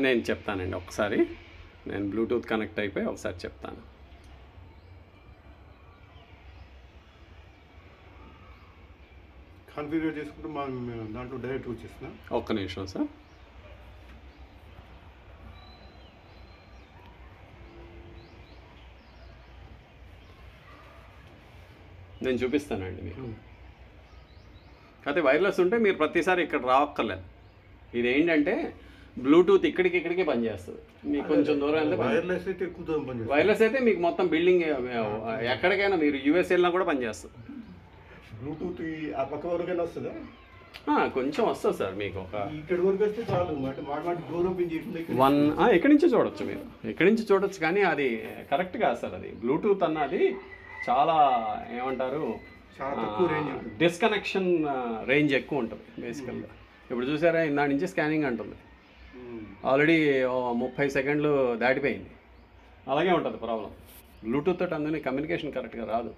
నేను చెప్తానండి ఒకసారి. నేను బ్లూటూత్ కనెక్ట్ అయిపోయి ఒకసారి చెప్తాను. కాన్ఫిగర్ చేసుకుంటే దాంట్లో డైరెక్ట్ వచ్చేస్తున్నా. ఒక్క నిమిషం సార్. నేను చూపిస్తానండి మీకు. అయితే వైర్లెస్ ఉంటే మీరు ప్రతిసారి ఇక్కడ రావక్కర్లేదు. ఇది ఏంటంటే బ్లూటూత్ ఇక్కడికి పనిచేస్తుంది. మీకు కొంచెం దూరం వెళ్తే వైర్లెస్ అయితే ఎక్కువ దూరం పనిచేస్తుంది. వైర్లెస్ అయితే మీకు మొత్తం బిల్డింగ్ ఎక్కడికైనా మీరు యూఎస్ వెళ్ళినా కూడా పనిచేస్తుంది. బ్లూటూత్ ఆ పక్క వరకైనా వస్తుందా? కొంచెం వస్తుంది సార్. మీకు ఒక ఇక్కడి వరకు వస్తే చాలు. మాటి దూరం ఎక్కడి నుంచి చూడొచ్చు, మీరు ఎక్కడి నుంచి చూడొచ్చు. కానీ అది కరెక్ట్ కాదు సార్. అది బ్లూటూత్ అన్నది చాలా ఏమంటారు, డిస్కనెక్షన్ రేంజ్ ఎక్కువ ఉంటుంది బేసికల్గా. ఇప్పుడు చూసారా, ఇందా నుంచి స్కానింగ్ అంటుంది. ఆల్రెడీ 30 సెకండ్లు దాటిపోయింది. అలాగే ఉంటుంది ప్రాబ్లం. బ్లూటూత్ తోటి అందుకని కమ్యూనికేషన్ కరెక్ట్గా రాదు.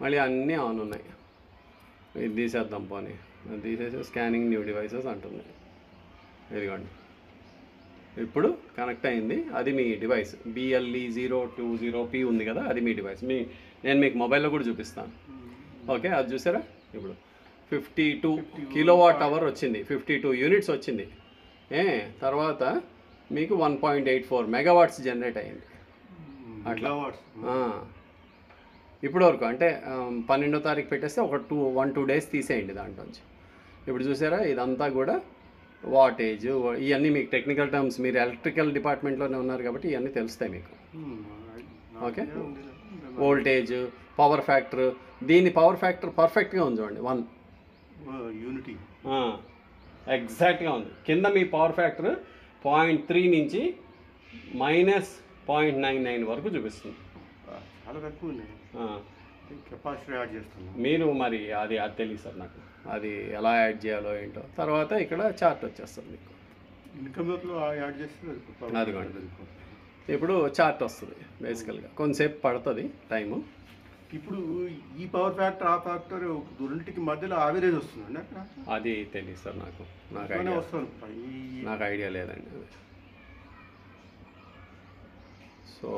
మళ్ళీ అన్నీ ఆన్ ఉన్నాయి. ఇది తీసేద్దాం పోనీ. అది తీసేసి స్కానింగ్ న్యూ డివైసెస్ అంటుంది. ఇదిగోండి, ఇప్పుడు కనెక్ట్ అయింది. అది మీ డివైస్ BLE020P ఉంది కదా, అది మీ డివైస్. నేను మీకు మొబైల్లో కూడా చూపిస్తాను. ఓకే, అది చూసారా, ఇప్పుడు 52 kWh వచ్చింది, 52 యూనిట్స్ వచ్చింది. తర్వాత మీకు 1.84 మెగావాట్స్ జనరేట్ అయింది. అట్లా ఇప్పుడు వరకు అంటే 12వ తారీఖు పెట్టేస్తే ఒక 1-2 డేస్ తీసేయండి దాంట్లోంచి. ఇప్పుడు చూసారా, ఇదంతా కూడా వాటేజ్, ఇవన్నీ మీకు టెక్నికల్ టర్మ్స్. మీరు ఎలక్ట్రికల్ డిపార్ట్మెంట్లోనే ఉన్నారు కాబట్టి ఇవన్నీ తెలుస్తాయి మీకు. Okay, voltage, power factor. దీని పవర్ ఫ్యాక్టర్ పర్ఫెక్ట్గా ఉంది చూడండి, 1 యూనిటీ ఎగ్జాక్ట్గా ఉంది. కింద మీ పవర్ ఫ్యాక్టర్ 0.3 నుంచి -0.99 వరకు చూపిస్తుంది. చాలా తక్కువ ఉన్నాయి. కెపాసిటీ యాడ్ చేస్తాను. మీరు మరి అది తెలియదు సార్ నాకు, అది ఎలా యాడ్ చేయాలో ఏంటో. తర్వాత ఇక్కడ చార్ట్ వచ్చేస్తుంది మీకు. ఇన్కమ్లో యాడ్ చేస్తే అదిగోండి, ఇప్పుడు చార్ట్ వస్తుంది బేసికల్గా. కొంతసేపు పడుతుంది టైము. ఇప్పుడు ఈ పవర్ ఫ్యాక్టర్ ఆ ఫ్యాక్టర్ రెండింటికి మధ్యలో ఆవరేజ్ వస్తుందండి అక్కడ? అది తెలియదు సార్ నాకు ఐడియా లేదండి అది. సో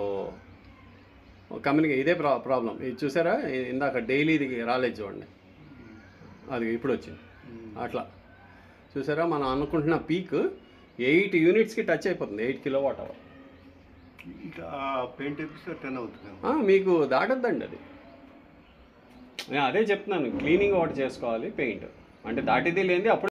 ఇదే ప్రాబ్లం. ఇది చూసారా, ఇందాక డైలీది రాలేదు చూడండి, అది ఇప్పుడు వచ్చింది. అట్లా చూసారా, మనం అనుకుంటున్న పీక్ 8 యూనిట్స్కి టచ్ అయిపోతుంది. 8 kWh. ఇంకా పెయింట్ 10 అవుతుంది. మీకు దాటద్దండి అది. నేను అదే చెప్తున్నాను, క్లీనింగ్ ఒకటి చేసుకోవాలి, పెయింట్ అంటే దాటిది లేనిది అప్పుడు